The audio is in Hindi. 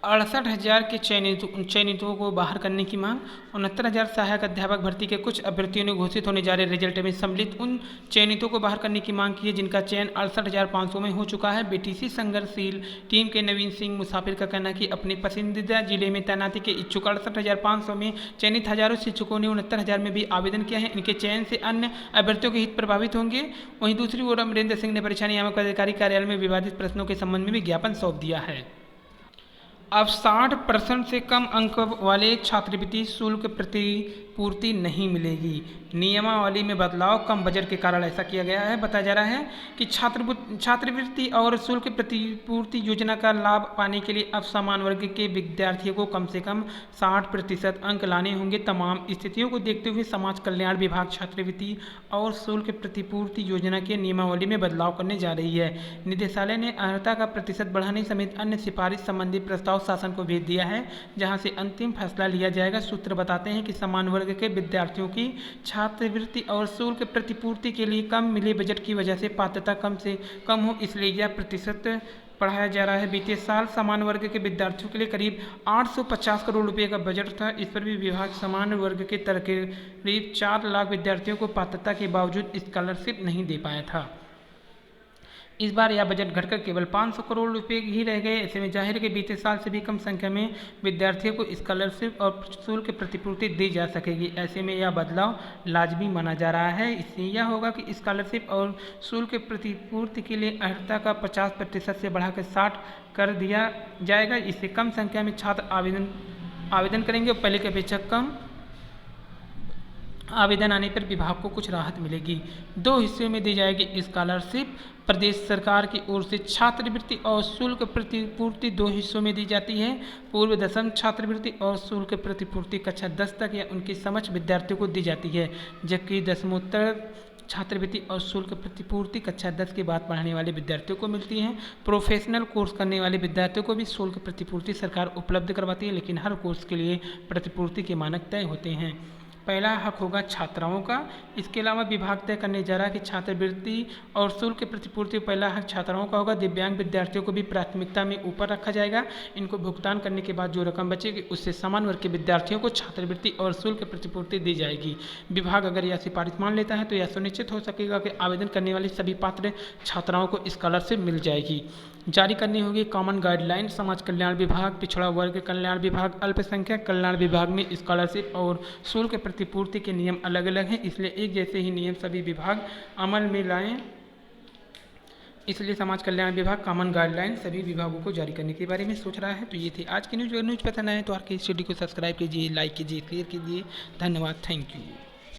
68,000 के चयनितों को बाहर करने की मांग। 69,000 सहायक अध्यापक भर्ती के कुछ अभ्यर्थियों ने घोषित होने जा रहे रिजल्ट में सम्मिलित उन चयनितों को बाहर करने की मांग की है जिनका चयन 68,500 में हो चुका है। बीटीसी संघर्षशील टीम के नवीन सिंह मुसाफिर का कहना है कि अपने पसंदीदा जिले में तैनाती के इच्छुक 68,500 में चयनित हजारों शिक्षकों ने 69,000 में भी आवेदन किया है। इनके चयन से अन्य अभ्यर्थियों के हित प्रभावित होंगे। वहीं दूसरी ओर अमरेंद्र सिंह ने परीक्षा नियामक अधिकारी कार्यालय में विवादित प्रश्नों के संबंध में भी ज्ञापन सौंप दिया है। अब 60% से कम अंक वाले छात्रवृत्ति शुल्क प्रतिपूर्ति नहीं मिलेगी। नियमावली में बदलाव, कम बजट के कारण ऐसा किया गया है। बताया जा रहा है कि छात्रवृत्ति और शुल्क प्रतिपूर्ति योजना का लाभ पाने के लिए अब सामान्य वर्ग के विद्यार्थियों को कम से कम 60% अंक लाने होंगे। तमाम स्थितियों को देखते हुए समाज कल्याण विभाग छात्रवृत्ति और शुल्क प्रतिपूर्ति योजना के नियमावली में बदलाव करने जा रही है। निदेशालय ने अर्हता का प्रतिशत बढ़ाने समेत अन्य सिफारिश संबंधी प्रस्ताव शासन को भेज दिया है, जहां से अंतिम फैसला लिया जाएगा। सूत्र बताते हैं कि समान वर्ग के विद्यार्थियों की छात्रवृत्ति और शुल्क प्रतिपूर्ति के लिए कम मिले बजट की वजह से पात्रता कम से कम हो, इसलिए यह प्रतिशत बढ़ाया जा रहा है। बीते साल समान वर्ग के विद्यार्थियों के लिए करीब 850 करोड़ रुपए का बजट था। इस पर भी विभाग समान वर्ग के करीब 4 लाख विद्यार्थियों को पात्रता के बावजूद स्कॉलरशिप नहीं दे पाया था। इस बार यह बजट घटकर केवल 500 करोड़ रुपए ही रह गए। ऐसे में जाहिर है कि बीते साल से भी कम संख्या में विद्यार्थियों को स्कॉलरशिप और शुल्क प्रतिपूर्ति दी जा सकेगी। ऐसे में यह बदलाव लाजमी माना जा रहा है। इससे यह होगा कि स्कॉलरशिप और शुल्क प्रतिपूर्ति के लिए अर्हता का 50% से बढ़ाकर 60 कर दिया जाएगा। इससे कम संख्या में छात्र आवेदन करेंगे और पहले की अपेक्षा कम आवेदन आने पर विभाग को कुछ राहत मिलेगी। 2 हिस्सों में दी जाएगी स्कॉलरशिप। प्रदेश सरकार की ओर से छात्रवृत्ति और शुल्क प्रतिपूर्ति 2 हिस्सों में दी जाती है। पूर्व दसम छात्रवृत्ति और शुल्क प्रतिपूर्ति कक्षा 10 तक या उनके समक्ष विद्यार्थियों को दी जाती है, जबकि दसमोत्तर छात्रवृत्ति और शुल्क प्रतिपूर्ति कक्षा 10 के बाद पढ़ने वाले विद्यार्थियों को मिलती हैं। प्रोफेशनल कोर्स करने वाले विद्यार्थियों को भी शुल्क प्रतिपूर्ति सरकार उपलब्ध करवाती है, लेकिन हर कोर्स के लिए प्रतिपूर्ति के मानक तय होते हैं। पहला हक होगा छात्राओं का। इसके अलावा विभाग तय करने जा रहा है कि छात्रवृत्ति और शुल्क प्रतिपूर्ति पहला हक छात्राओं का होगा। दिव्यांग विद्यार्थियों को भी प्राथमिकता में ऊपर रखा जाएगा। इनको भुगतान करने के बाद जो रकम बचेगी उससे समान वर्ग के विद्यार्थियों को छात्रवृत्ति और शुल्क प्रतिपूर्ति दी जाएगी। विभाग अगर यह सिफारिश मान लेता है तो यह सुनिश्चित हो सकेगा कि आवेदन करने वाली सभी पात्र छात्राओं को स्कॉलरशिप मिल जाएगी। जारी करनी होगी कॉमन गाइडलाइन। समाज कल्याण विभाग, पिछड़ा वर्ग कल्याण विभाग, अल्पसंख्यक कल्याण विभाग में स्कॉलरशिप और शुल्क प्रतिपूर्ति के नियम अलग अलग हैं, इसलिए एक जैसे ही नियम सभी विभाग अमल में लाएं। इसलिए समाज कल्याण विभाग कॉमन गाइडलाइन सभी विभागों को जारी करने के बारे में सोच रहा है। तो ये थी आज की न्यूज़। अगर न्यूज़ पसंद आए तो आर के स्टडी को सब्सक्राइब कीजिए, लाइक कीजिए, शेयर कीजिए। धन्यवाद, थैंक यू।